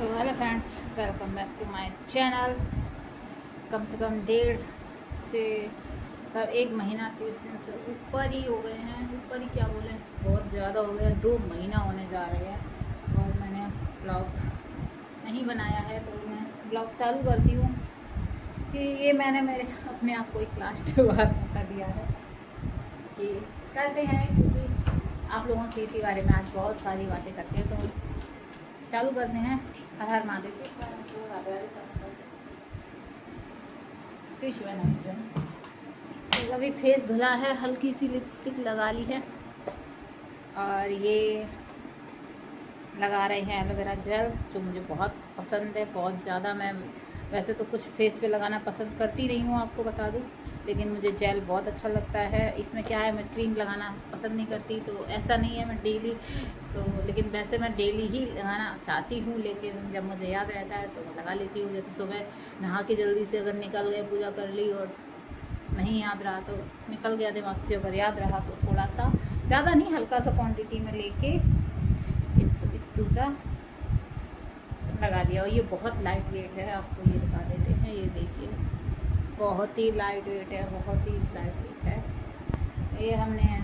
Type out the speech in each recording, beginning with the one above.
So hello friends, welcome back to my channel. कम से कम डेढ़ से मतलब 1 महीना 30 दिन से ऊपर ही हो गए हैं। ऊपर ही क्या बोलें, बहुत ज़्यादा हो गया। 2 महीना होने जा रहे हैं और मैंने ब्लॉग नहीं बनाया है। तो मैं ब्लॉग चालू करती हूँ कि ये मैंने मेरे अपने आप को एक लास्ट बार मौका दिया है कि करते हैं, क्योंकि आप लोगों से इसी बारे में आज बहुत सारी बातें करते हैं। तो चालू करते हैं। हर हर महादेव तो अभी फेस धुला है, हल्की सी लिपस्टिक लगा ली है और ये लगा रहे हैं एलोवेरा जेल, जो मुझे बहुत पसंद है, बहुत ज़्यादा। मैं वैसे तो कुछ फेस पे लगाना पसंद करती नहीं हूँ, आपको बता दूँ, लेकिन मुझे जेल बहुत अच्छा लगता है। इसमें क्या है, मैं क्रीम लगाना पसंद नहीं करती, तो ऐसा नहीं है मैं डेली तो, लेकिन वैसे मैं डेली ही लगाना चाहती हूँ, लेकिन जब मुझे याद रहता है तो मैं लगा लेती हूँ। जैसे सुबह नहा के जल्दी से अगर निकल गए, पूजा कर ली और नहीं याद रहा तो निकल गया दिमाग से, अगर याद रहा तो थोड़ा सा, ज़्यादा नहीं, हल्का सा क्वांटिटी में लेके इतू सा लगा लिया। और ये बहुत लाइट वेट है, आपको ये दिखा देते हैं, ये देखिए, बहुत ही लाइट वेट है, बहुत ही लाइट वेट है। ये हमने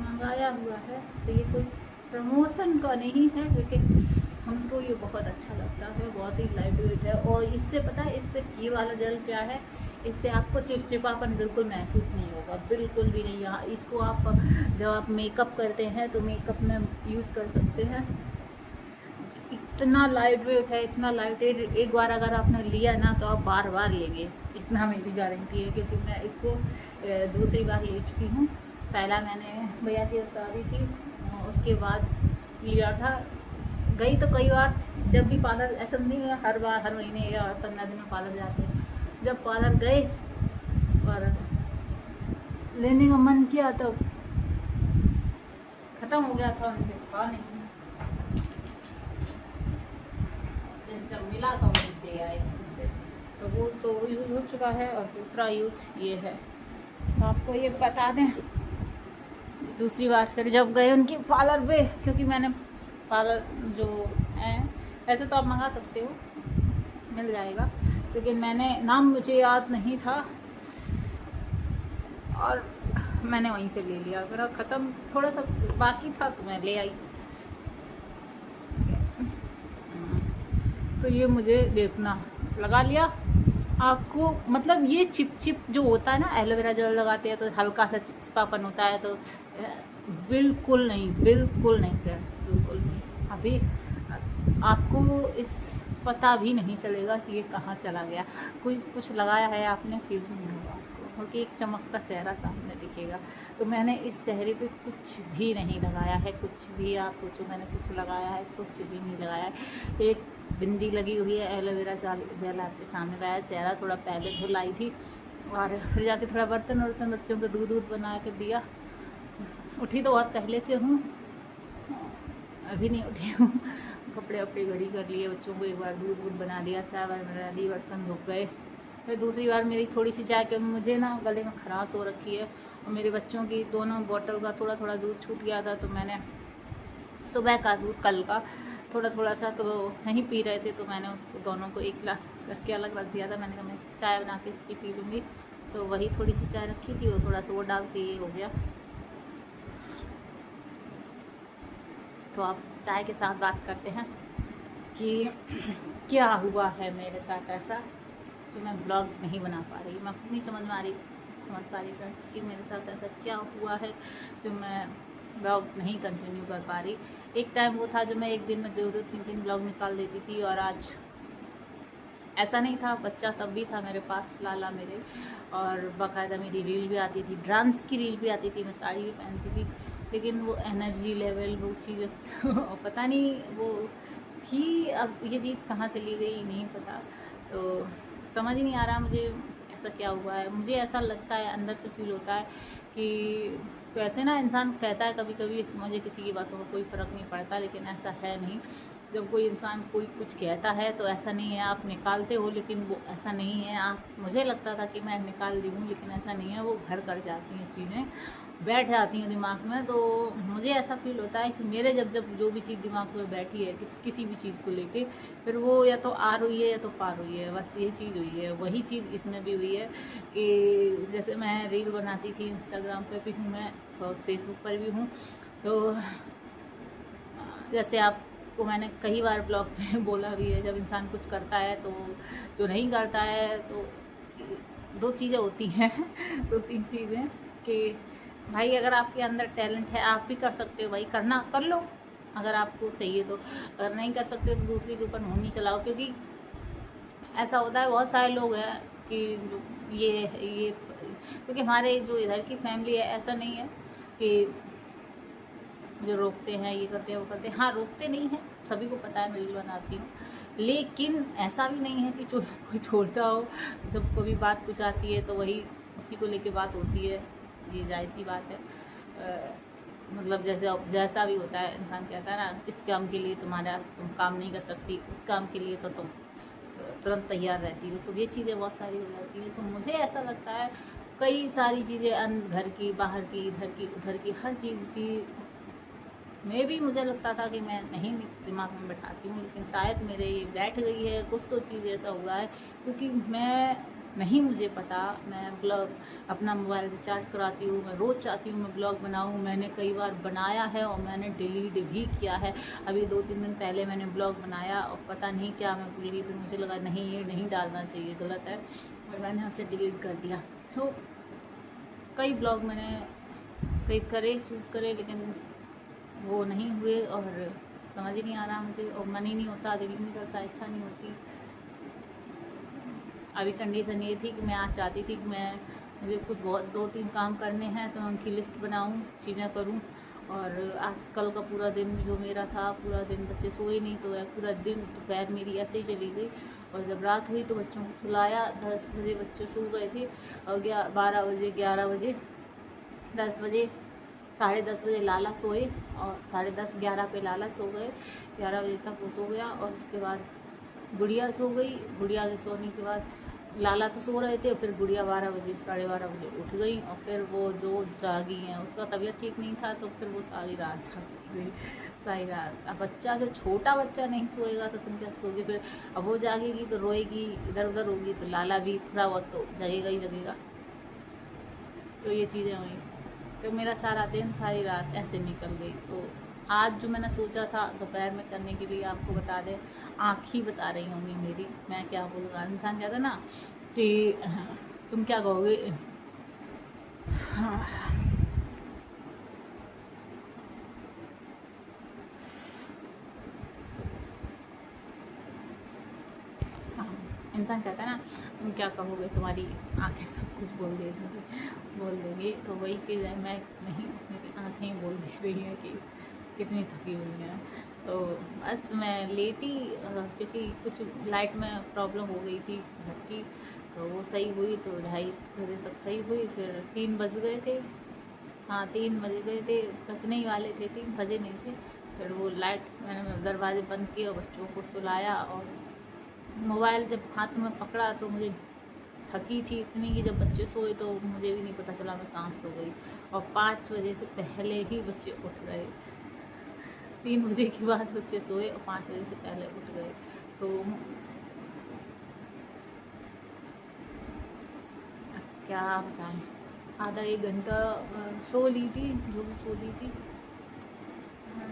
मंगाया हुआ है, तो ये कोई प्रमोशन का नहीं है, लेकिन हमको ये बहुत अच्छा लगता है, बहुत ही लाइट वेट है। और इससे पता है, इससे ये वाला जेल क्या है, इससे आपको चिपचिपापन बिल्कुल महसूस नहीं होगा, बिल्कुल भी नहीं। यहाँ इसको आप जब आप मेकअप करते हैं तो मेकअप में यूज़ कर सकते हैं। इतना लाइट वेट है, इतना लाइट वेट, एक बार अगर आपने लिया ना तो आप बार बार लेंगे, इतना मेरी गारंटी है। क्योंकि मैं इसको दूसरी बार ले चुकी हूँ। पहला मैंने भैया की शादी थी, उसके बाद लिया था। गई तो कई बार, जब भी पार्लर, ऐसा नहीं है हर बार हर महीने या 15 दिन में पार्लर जाते हैं। जब पार्लर गए और लेने का मन किया तो ख़त्म हो गया था, उनके था नहीं, जब मिला तो मुझे दे आए उनसे, तो वो तो यूज़ हो चुका है। और दूसरा यूज़ ये है, तो आपको ये बता दें। दूसरी बार फिर जब गए उनके पार्लर पे, क्योंकि मैंने पार्लर जो है, ऐसे तो आप मंगा सकते हो, मिल जाएगा, लेकिन मैंने नाम मुझे याद नहीं था और मैंने वहीं से ले लिया। मेरा ख़त्म, थोड़ा सा बाकी था तो मैं ले आई। तो ये मुझे देखना, लगा लिया। आपको मतलब ये चिप जो होता है ना, एलोवेरा जेल लगाते हैं तो हल्का सा चिपचिपापन होता है, तो बिल्कुल नहीं, बिल्कुल नहीं फ्रेंड्स, बिल्कुल नहीं। अभी आपको इस पता भी नहीं चलेगा कि ये कहाँ चला गया। कोई कुछ लगाया है आपने, फिर भी नहीं होगा आपको, क्योंकि एक चमकता चेहरा सामने दिखेगा। तो मैंने इस चेहरे पे कुछ भी नहीं लगाया है, कुछ भी आप सोचो मैंने कुछ लगाया है, कुछ भी नहीं लगाया है। एक बिंदी लगी हुई है, एलोवेरा जेल आपके सामने लाया, चेहरा थोड़ा पहले धुलाई थी, और फिर जाके थोड़ा बर्तन बच्चों को दूध बना कर दिया। उठी तो बहुत पहले से हूँ, अभी नहीं उठी हूँ। कपड़े वपड़े घड़ी कर लिए, बच्चों को एक बार दूध बना दिया, चाय वाय बना दी, बर्तन धो गए। फिर दूसरी बार मेरी थोड़ी सी चाय, क्योंकि मुझे ना गले में खराश हो रखी है, और मेरे बच्चों की दोनों बॉटल का थोड़ा थोड़ा दूध छूट गया था, तो मैंने सुबह का दूध कल का थोड़ा सा तो नहीं पी रहे थे, तो मैंने उसको दोनों को एक गिलास करके अलग रख दिया था। मैंने कहा मैं चाय बना के इसकी पी लूँगी, तो वही थोड़ी सी चाय रखी थी, वो थोड़ा सा वो डाल के ये हो गया। तो आप चाय के साथ बात करते हैं कि क्या हुआ है मेरे साथ ऐसा, कि मैं ब्लॉग नहीं बना पा रही। मैं खुद नहीं समझ पा रही फ्रेंड्स कि मेरे साथ ऐसा क्या हुआ है जो मैं ब्लॉग नहीं कंटिन्यू कर पा रही। एक टाइम वो था जो मैं एक दिन में 2-2 3 ब्लॉग निकाल देती थी, और आज ऐसा नहीं था। बच्चा तब भी था मेरे पास, लाला मेरे, और बाकायदा मेरी रील भी आती थी, डांस की रील भी आती थी, मैं साड़ी भी पहनती थी, लेकिन वो एनर्जी लेवल, वो चीज़ पता नहीं वो थी, अब ये चीज़ कहाँ चली गई नहीं पता। तो समझ ही नहीं आ रहा मुझे ऐसा क्या हुआ है। मुझे ऐसा लगता है, अंदर से फील होता है कि, कहते हैं ना, इंसान कहता है कभी कभी मुझे किसी की बातों का कोई फ़र्क नहीं पड़ता, लेकिन ऐसा है नहीं। जब कोई इंसान कोई कुछ कहता है तो ऐसा नहीं है आप निकालते हो, लेकिन वो ऐसा नहीं है। आप, मुझे लगता था कि मैं निकाल दी हूँ, लेकिन ऐसा नहीं है, वो घर कर जाती हैं चीज़ें। बैठ जाती हैं दिमाग में, तो मुझे ऐसा फील होता है कि मेरे जब जब जो भी चीज़ दिमाग में बैठी है किसी भी चीज़ को लेके, फिर वो या तो आर हुई है या तो पार हुई है, बस ये चीज़ हुई है। वही चीज़ इसमें भी हुई है कि जैसे मैं रील बनाती थी, इंस्टाग्राम पे भी हूँ मैं और फेसबुक पर भी हूँ, तो जैसे आपको मैंने कई बार ब्लॉग में बोला भी है, जब इंसान कुछ करता है तो जो नहीं करता है, तो दो चीज़ें होती हैं दो तीन चीज़ें कि भाई अगर आपके अंदर टैलेंट है आप भी कर सकते हो, भाई करना कर लो अगर आपको चाहिए तो, अगर नहीं कर सकते तो दूसरे के ऊपर मुँह नहीं चलाओ। क्योंकि ऐसा होता है, बहुत सारे लोग हैं कि ये क्योंकि हमारे जो इधर की फैमिली है, ऐसा नहीं है कि जो रोकते हैं ये करते हैं वो करते हैं, हाँ रोकते नहीं हैं, सभी को पता है मैं रील बनाती हूँ, लेकिन ऐसा भी नहीं है कि कोई छोड़ता हो। जब कभी बात कुछ आती है तो वही उसी को लेके बात होती है, ये जाहिर सी बात है। मतलब जैसा भी होता है, इंसान कहता है ना, इस काम के लिए तुम काम नहीं कर सकती, उस काम के लिए तो तुम तुरंत तैयार रहती हो, तो ये चीज़ें बहुत सारी हो जाती हैं। तो मुझे ऐसा लगता है कई सारी चीज़ें, घर की, बाहर की, इधर की, उधर की, हर चीज़ की मैं भी, मुझे लगता था कि मैं नहीं दिमाग में बैठाती हूँ, लेकिन शायद मेरे ये बैठ गई है, कुछ तो चीज़ ऐसा हुआ है। क्योंकि मैं नहीं, मुझे पता, मैं ब्लॉग अपना मोबाइल रिचार्ज कराती हूँ, मैं रोज़ चाहती हूँ मैं ब्लॉग बनाऊँ, मैंने कई बार बनाया है और मैंने डिलीट भी किया है। अभी 2-3 दिन पहले मैंने ब्लॉग बनाया और पता नहीं क्या मैं भूल गई, फिर मुझे लगा नहीं ये नहीं डालना चाहिए, गलत है, और मैंने उसे डिलीट कर दिया। तो कई ब्लॉग मैंने कई करे, शूट करे, लेकिन वो नहीं हुए और समझ ही नहीं आ रहा मुझे, और मन ही नहीं होता, दिल ही नहीं करता, इच्छा नहीं होती। अभी कंडीशन ये थी कि मैं आज चाहती थी कि मुझे कुछ बहुत 2-3 काम करने हैं, तो मैं उनकी लिस्ट बनाऊं, चीज़ें करूं। और आज कल का पूरा दिन जो मेरा था, पूरा दिन बच्चे सोए नहीं, तो पूरा दिन दोपहर मेरी ऐसे ही चली गई। और जब रात हुई तो बच्चों को सुलाया, 10 बजे बच्चे सो गए थे, और 12 बजे, 11 बजे, 10 बजे, 10:30 बजे लाला सोए, और 10:30, 11 पे लाला सो गए, 11 बजे तक वो सो गया। और उसके बाद गुड़िया सो गई, गुड़िया के सोने के बाद लाला तो सो रहे थे, फिर गुड़िया 12 बजे, 12:30 बजे उठ गई, और फिर वो जो जागी हैं, उसका तबीयत ठीक नहीं था, तो फिर वो सारी रात जागी रही, सारी रात। अब बच्चा, जो छोटा बच्चा नहीं सोएगा तो तुम क्या सोगी फिर, अब वो जागेगी तो रोएगी, इधर उधर होगी, तो लाला भी थोड़ा बहुत तो जगेगा ही जगेगा। तो ये चीज़ें हुई, तो मेरा सारा दिन, सारी रात ऐसे निकल गई। तो आज जो मैंने सोचा था दोपहर में करने के लिए, आपको बता दें, आँख ही बता रही होंगी मेरी, मैं क्या बोलूँगा। इंसान कहता ना कि तुम क्या कहोगे, हाँ, इंसान कहता है ना, तुम क्या कहोगे, तुम्हारी आंखें सब कुछ बोल देंगी। तो वही चीज़ है, मैं नहीं, मेरी आंखें ही बोल दे रही हैं कि कितनी थकी हुई हैं। तो बस मैं लेटी, क्योंकि कुछ लाइट में प्रॉब्लम हो गई थी घर की, तो वो सही हुई, तो 2:30 बजे तक सही हुई। फिर 3 बज गए थे, हाँ 3 बज गए थे, बजने ही वाले थे, 3 बजे नहीं थे। फिर वो लाइट, मैंने दरवाजे बंद किए और बच्चों को सुलाया, और मोबाइल जब हाथ में पकड़ा तो मुझे थकी थी इतनी कि जब बच्चे सोए तो मुझे भी नहीं पता चला मैं कहाँ सो गई। और 5 बजे से पहले ही बच्चे उठ गए, 3 बजे के बाद बच्चे सोए और 5 बजे से पहले उठ गए। तो क्या बताएं, आधा 1 घंटा सो ली थी, जो भी सो ली थी।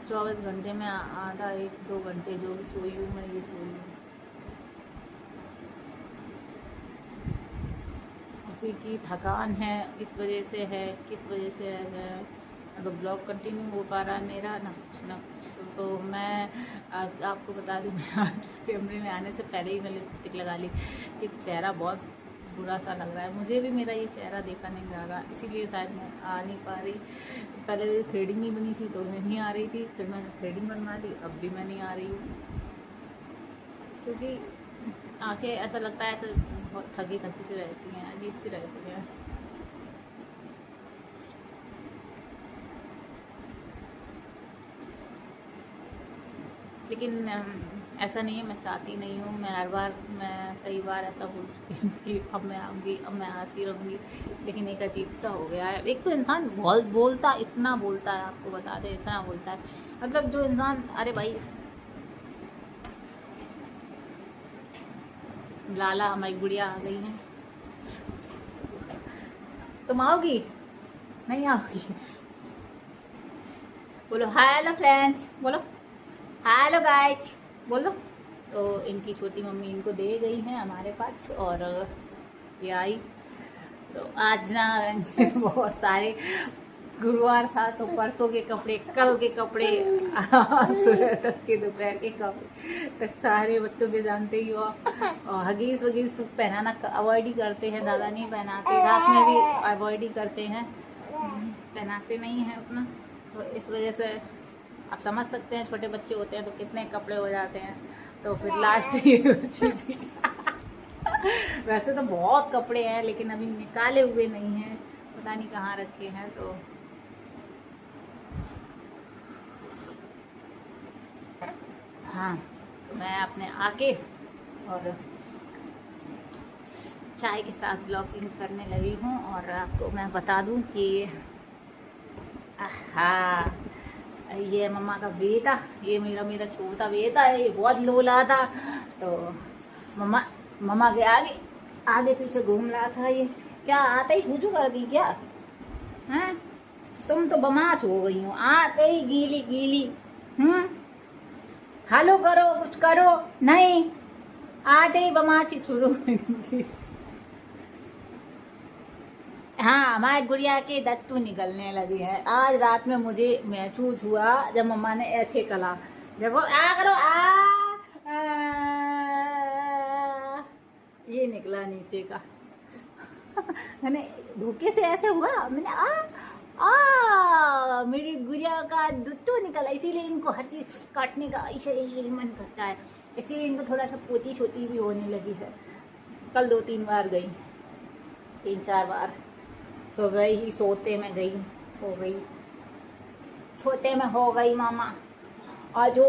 24 घंटे में आधा 1-2 घंटे जो भी सोई हूँ मैं, ये सोई हूँ। उसी की थकान है, इस वजह से है, किस वजह से है, अगर ब्लॉग कंटिन्यू हो पा रहा है मेरा ना कुछ। तो मैं आपको बता दूँ, मैं आज कैमरे में आने से पहले ही मैं लिपस्टिक लगा ली, कि चेहरा बहुत बुरा सा लग रहा है मुझे भी, मेरा ये चेहरा देखा नहीं जा रहा, इसीलिए शायद मैं आ नहीं पा रही। पहले थ्रेडिंग नहीं बनी थी तो मैं नहीं आ रही थी, फिर मैंने थ्रेडिंग बनवा ली, अब भी मैं नहीं आ रही हूँ, क्योंकि आंखें ऐसा लगता है तो बहुत थकी थकी सी रहती हैं, अजीब सी रहती हैं। लेकिन ऐसा नहीं है मैं चाहती नहीं हूँ, मैं हर बार, मैं कई बार ऐसा बोल चुकी हूँ कि अब मैं आऊँगी, अब मैं आती रहूँगी, लेकिन एक अजीब सा हो गया है। एक तो इंसान बहुत बोलता, इतना बोलता है, आपको बता दें इतना बोलता है, मतलब जो इंसान, अरे भाई लाला हमारी गुड़िया आ गई है। तुम आओगी नहीं आओगी? बोलो हेलो फ्रेंड्स, बोलो हेलो गाइज, बोलो। तो इनकी छोटी मम्मी इनको दे गई हैं हमारे पास, और ये आई। तो आज ना बहुत सारे, गुरुवार था तो परसों के कपड़े, कल के कपड़े, सुबह तक के, दोपहर के कपड़े तक सारे बच्चों के, जानते ही हो आप। और हगीज वगीज पहनाना अवॉइड ही करते हैं, दादा नहीं पहनाते, रात में भी अवॉइड ही करते हैं, पहनाते नहीं हैं उतना। तो इस वजह से आप समझ सकते हैं, छोटे बच्चे होते हैं तो कितने कपड़े हो जाते हैं। तो फिर लास्ट ये बची थी। वैसे तो बहुत कपड़े हैं, लेकिन अभी निकाले हुए नहीं हैं, पता नहीं कहाँ रखे हैं। तो हाँ, तो मैं अपने आके और चाय के साथ ब्लॉगिंग करने लगी हूँ। और आपको मैं बता दूँ कि हाँ, ये मम्मा का बेटा, ये मेरा मेरा छोटा बेटा है, ये बहुत लोला था। तो मम्मा मम्मा के आगे आगे पीछे घूम रहा था। ये क्या आते ही छूछू कर दी क्या? हैं, तुम तो बमाश हो गई हो, आते ही गीली गीली। हेलो करो, कुछ करो नहीं, आते ही बमाशी शुरू। हाँ, हमारी गुड़िया के दत्तू निकलने लगे हैं। आज रात में मुझे महसूस हुआ जब मम्मा ने ऐसे कला, देखो आ करो आ, ये निकला नीचे का। मैंने धोखे से ऐसे हुआ, मैंने मेरी गुड़िया का दुत्तू निकला, इसीलिए इनको हर चीज काटने का इसीलिए मन करता है, इसीलिए इनको थोड़ा सा पोती छोती भी होने लगी है। कल 2-3 बार गई, 3-4 बार। सुबह ही सोते में गई, हो गई, छोटे में हो गई मामा। और जो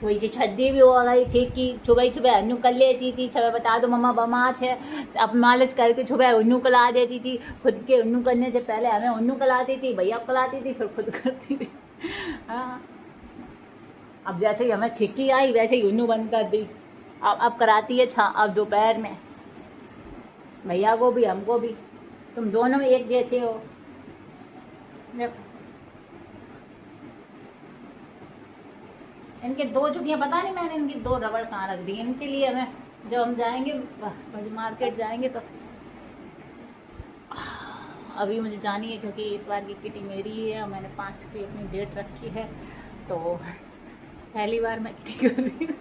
थोड़ी सी छद्दी भी हो गई थी कि सुबह सुबह अन्नू कर लेती थी। सुबह बता दो मम्मा बमाच है, अब मालिश करके सुबह उन्नू कला देती थी। खुद के उन्नू करने से पहले हमें उन्नू कलाती थी, भैया कलाती थी, फिर खुद करती थी। हाँ, अब जैसे ही हमें छिक्की आई वैसे ही उन्नू बंद कर दी। अब कराती है अब दोपहर में, भैया को भी हमको भी। तुम दोनों में एक जैसे हो। इनके 2 छुट्टियाँ, पता नहीं मैंने इनकी 2 रबड़ कहाँ रख दी। इनके लिए हमें जब हम जाएंगे मार्केट जाएंगे तो अभी मुझे जानी है, क्योंकि इस बार की किटी मेरी ही है और मैंने 5 की अपनी डेट रखी है। तो पहली बार मैं किटी कर रही हूँ।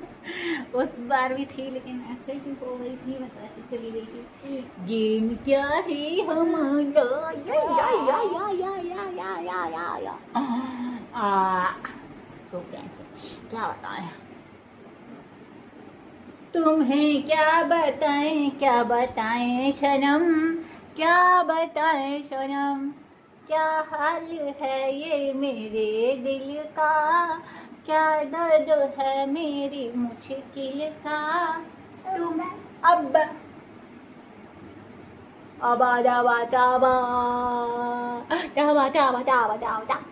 उस बार भी थी, लेकिन ऐसे ही हो गई थी, मैं तो ऐसे चली गई थी। गेम क्या है हमारा, सो फ्रेंड्स, क्या बताएं तुम्हें, क्या बताएं सनम, क्या बताएं सनम, क्या हाल है ये मेरे दिल का, क्या दर्द है मेरी मुश्किल का। तुम अब जावा जावा जावा जावा जावा जावा।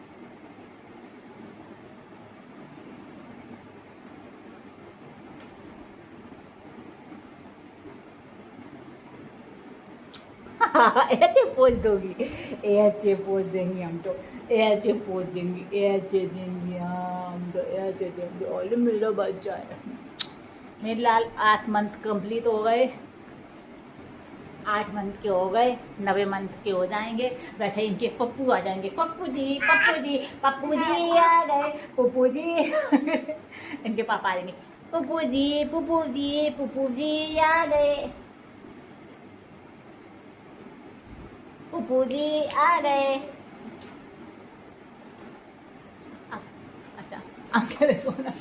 ऐसे पोज दोगी, ऐसे पोज देंगे हम तो, ऐसे पोज देंगे, ऐसे देंगे हम तो, ऐसे देंगे। और मेरा बच्चा है, मेरे लाल 8 मंथ कंप्लीट हो गए, 8 मंथ के हो गए, 90 मंथ के हो जाएंगे। वैसे इनके पप्पू आ जाएंगे, पप्पू जी पप्पू जी पप्पू जी आ गए, पप्पू जी। इनके पापा आ जाएंगे, पप्पू जी पप्पू जी पप्पू जी आ गए, पप्पू जी आ गए। अच्छा, आप कह रहे सोना।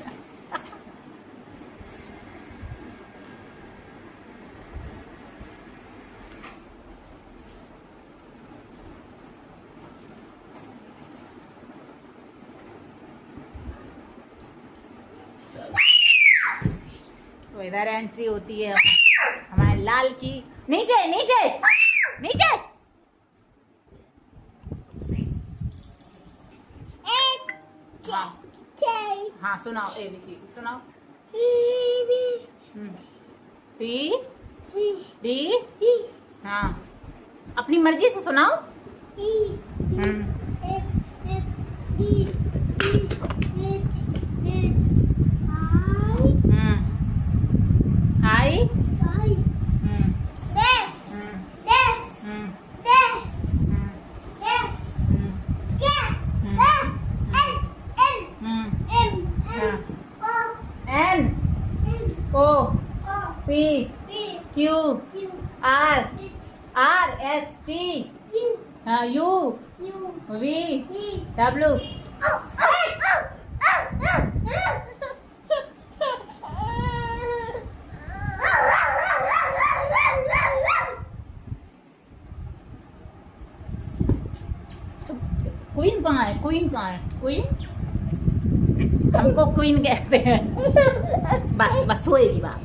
इधर एंट्री होती है हमारे लाल की। नीचे नीचे नीचे। हाँ हाँ सुनाओ ABC सुनाओ। C D। हाँ अपनी मर्जी से सुनाओ। I N O P Q R S T U V W। Queen कहाँ है? क्वीन कहाँ है? क्वीन हमको क्वीन कहते हैं। बस बस सोएगी बात।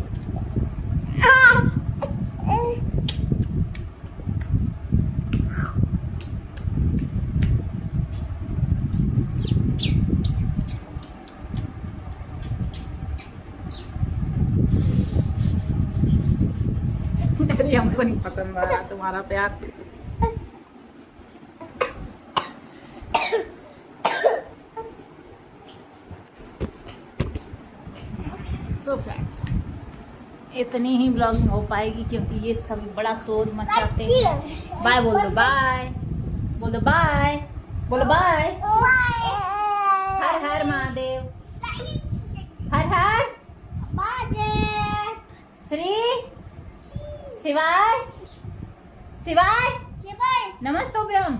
अरे हमको नहीं पसंद आ रहा तुम्हारा प्यार। सो फ्रेंड्स इतनी ही ब्लॉगिंग हो पाएगी क्योंकि ये सभी बड़ा शोर मचाते हैं। बाय बोल दो, बाय बोल दो, बाय बोलो, बाय। हर हर महादेव, हर हर महादेव, श्री शिवाय शिवाय नमस्तोभ्यम।